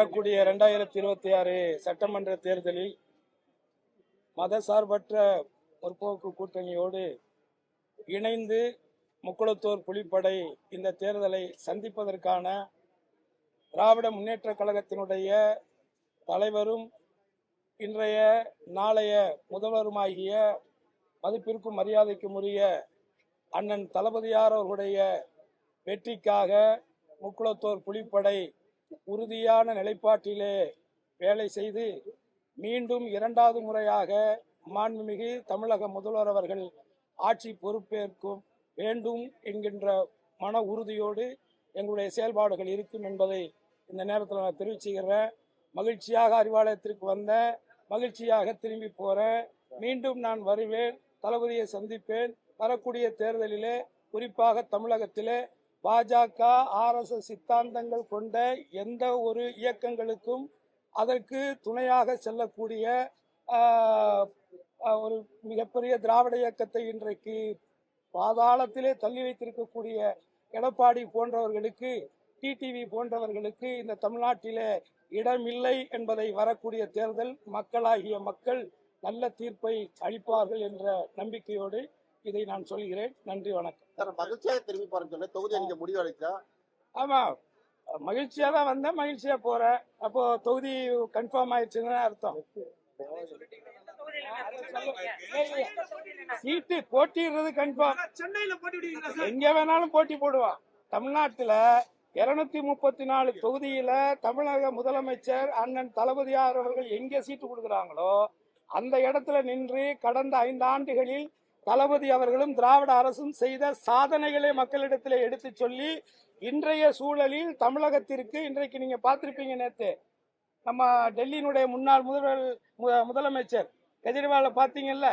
வரக்கூடிய 2026 சட்டமன்ற தேர்தலில் மதசார்பற்ற முற்போக்கு கூட்டணியோடு இணைந்து முக்குளத்தூர் புலிப்படை இந்த தேர்தலை சந்திப்பதற்கான திராவிட முன்னேற்ற கழகத்தினுடைய தலைவரும் இன்றைய நாளைய முதல்வருமாகிய மதிப்பிற்கும் மரியாதைக்கும் உரிய அண்ணன் தளபதியார் அவர்களுடைய வெற்றிக்காக முக்குளத்தூர் புலிப்படை உறுதியான நிலைப்பாட்டிலே வேலை செய்து மீண்டும் இரண்டாவது முறையாக மாண்புமிகு தமிழக முதல்வர் அவர்கள் ஆட்சி பொறுப்பேற்கும் வேண்டும் என்கின்ற மன உறுதியோடு எங்களுடைய செயல்பாடுகள் இருக்கும் என்பதை இந்த நேரத்தில் நான் தெரிவிச்சுக்கிறேன். மகிழ்ச்சியாக அறிவாலயத்திற்கு வந்தேன், மகிழ்ச்சியாக திரும்பி போறேன். மீண்டும் நான் வருவேன், தளபதியை சந்திப்பேன். வரக்கூடிய தேர்தலிலே குறிப்பாக தமிழகத்திலே பாஜக RSS சித்தாந்தங்கள் கொண்ட எந்த ஒரு இயக்கங்களுக்கும் அதற்கு துணையாக செல்லக்கூடிய ஒரு மிகப்பெரிய திராவிட இயக்கத்தை இன்றைக்கு பாதாளத்திலே தள்ளி வைத்திருக்கக்கூடிய எடப்பாடி போன்றவர்களுக்கு, டிடிவி போன்றவர்களுக்கு இந்த தமிழ்நாட்டிலே இடமில்லை என்பதை வரக்கூடிய தேர்தல் மக்களாகிய மக்கள் நல்ல தீர்ப்பை அளிப்பார்கள் என்ற நம்பிக்கையோடு இதை நான் சொல்கிறேன். நன்றி, வணக்கம். மகிழ்ச்சியாக திரும்பி போறேன்னு தொகுதி நீங்க முடிவு அளிச்சா? ஆமா, மகிழ்ச்சியா தான் வந்தேன், மகிழ்ச்சியா போறேன். அப்போ தொகுதி கன்ஃபார்ம் ஆயிடுச்சுன்னு அர்த்தம். சீட்டு போட்டிடுறது கன்ஃபார்ம். எங்க வேணாலும் போட்டி போடுவான். தமிழ்நாட்டுல 234 தொகுதியில தமிழக முதலமைச்சர் அண்ணன் தளபதியார் அவர்கள் எங்க சீட்டு கொடுக்குறாங்களோ அந்த இடத்துல நின்று கடந்த 5 ஆண்டுகளில் தளபதி அவர்களும் திராவிட அரசும் செய்த சாதனைகளை மக்களிடத்தில் எடுத்து சொல்லி இன்றைய சூழலில் தமிழகத்திற்கு இன்றைக்கு நீங்க பார்த்திருப்பீங்க, நேற்று நம்ம டெல்லியினுடைய முன்னாள் முதலமைச்சர் கெஜ்ரிவாலை பார்த்தீங்கல்ல,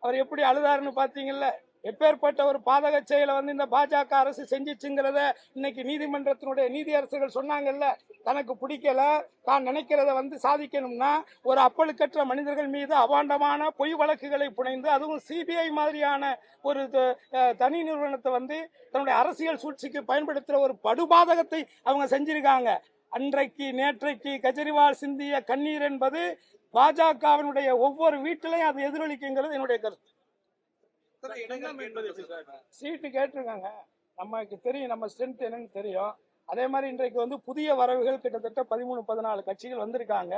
அவர் எப்படி அழுதாருன்னு பார்த்தீங்கல்ல. எப்பேற்பட்ட ஒரு பாதக செயலை இந்த பாஜக அரசு செஞ்சிச்சுங்கிறத இன்னைக்கு நீதிமன்றத்தினுடைய நீதியரசர்கள் சொன்னாங்கல்ல. தனக்கு பிடிக்கல, தான் நினைக்கிறத சாதிக்கணும்னா ஒரு அப்பழுக்கற்ற மனிதர்கள் மீது அபாண்டமான பொய் வழக்குகளை புனைந்து, அதுவும் சிபிஐ மாதிரியான ஒரு தனி நிறுவனத்தை தன்னுடைய அரசியல் சூழ்ச்சிக்கு பயன்படுத்துற ஒரு படுபாதகத்தை அவங்க செஞ்சிருக்காங்க. அன்றைக்கு நேற்றைக்கு கெஜ்ரிவால் சிந்திய கண்ணீர் என்பது பாஜகவினுடைய ஒவ்வொரு வீட்டிலையும் அது எதிரொலிக்குங்கிறது என்னுடைய கருத்து. சீட்டு கேட்டிருக்காங்க, நமக்கு தெரியும் நம்ம ஸ்ட்ரென்த் என்னன்னு தெரியும். அதே மாதிரி இன்றைக்கு புதிய வரவுகள் கிட்டத்தட்ட 13-14 கட்சிகள் வந்திருக்காங்க.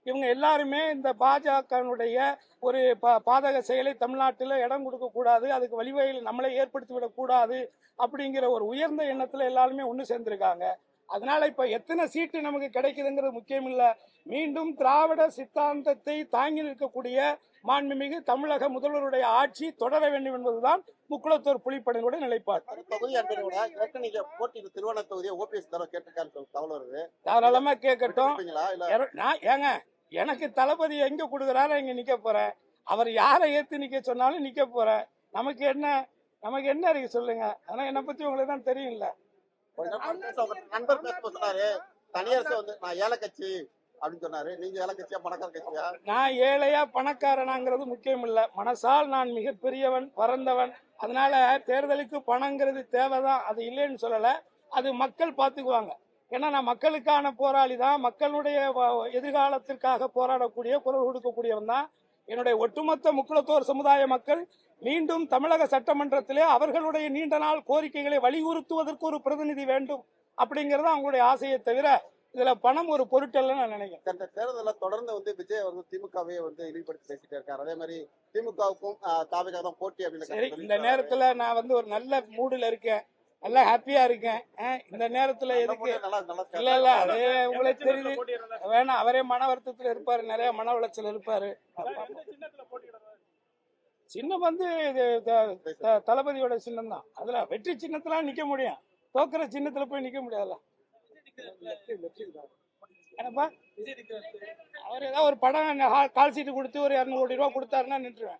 இவங்க எல்லாருமே இந்த பாஜகனுடைய ஒரு பாதக செயலை தமிழ்நாட்டில் இடம் கொடுக்க கூடாது, அதுக்கு வழிவகையில் நம்மளே ஏற்படுத்தி விடக்கூடாது அப்படிங்கிற ஒரு உயர்ந்த எண்ணத்துல எல்லாருமே ஒன்று சேர்ந்திருக்காங்க. அதனால இப்ப எத்தனை சீட்டு நமக்கு கிடைக்குதுங்கிறது முக்கியம் இல்ல. மீண்டும் திராவிட சித்தாந்தத்தை தாங்கி நிற்கக்கூடிய மாண்புமிகு தமிழக முதல்வருடைய ஆட்சி தொடர வேண்டும் என்பதுதான் முக்குளத்தூர் புலிப்படையினுடைய நிலைப்பாடு. தாராளமா கேட்கட்டும். ஏங்க, எனக்கு தளபதி எங்க கொடுக்குறாரு எங்க நிக்க போறேன். அவர் யாரை ஏத்து நிக்க சொன்னாலும் நிக்க போறேன். நமக்கு என்ன இருக்கு சொல்லுங்க. ஆனா என்னை பத்தி உங்களுக்கு தான் தெரியும்ல. நண்பர் சொன்னாரு தனியார் நான் ஏழை கட்சி அப்படின்னு சொன்னாரு. நீங்க ஏழை கட்சியா பணக்கார கட்சியா? நான் ஏழையா பணக்காரனாங்கிறது முக்கியம் இல்ல. மனசால் நான் மிகப்பெரியவன், பறந்தவன். அதனால தேர்தலுக்கு பணங்கிறது தேவைதான், அது இல்லைன்னு சொல்லல. அது மக்கள் பாத்துக்குவாங்க. ஏன்னா நான் மக்களுக்கான போராளி தான், மக்களுடைய எதிர்காலத்திற்காக போராடக்கூடிய, குரல் கொடுக்கக்கூடியவன் தான். என்னுடைய ஒட்டுமொத்த முக்குளத்தோர் சமுதாய மக்கள் மீண்டும் தமிழக சட்டமன்றத்திலே அவர்களுடைய நீண்ட நாள் கோரிக்கைகளை வலியுறுத்துவதற்கு ஒரு பிரதிநிதி வேண்டும் அப்படிங்கறது அவங்களுடைய ஆசையை தவிர இதுல பணம் ஒரு பொருட்டல்ல நான் நினைக்கிறேன். இந்த தேர்தலில் தொடர்ந்து விஜய் அவர்கள் திமுகவே இழிவுபடுத்தி பேசிட்டு இருக்காரு. அதே மாதிரி திமுகவுக்கும் தாவேகா தான் போட்டி அப்படின்னு. இந்த நேரத்துல நான் ஒரு நல்ல மூடுல இருக்கேன், நல்லா ஹாப்பியா இருக்கேன். இந்த நேரத்துல எதுக்கு இல்ல அது உங்களுக்கு தெரியுது. வேணாம், அவரே மன வருத்தத்துல இருப்பாரு, நிறைய மன உளைச்சல் இருப்பாரு. சின்னம் தளபதியோட சின்னம் தான். அதுல வெற்றி சின்னத்துல நிக்க முடியும், தோக்குற சின்னத்துல போய் நிக்க முடியாதுல்ல. அவர் ஏதாவது ஒரு படம் கால் சீட்டு கொடுத்து ஒரு 200 கோடி ரூபாய் கொடுத்தாருன்னா நின்றுவேன்.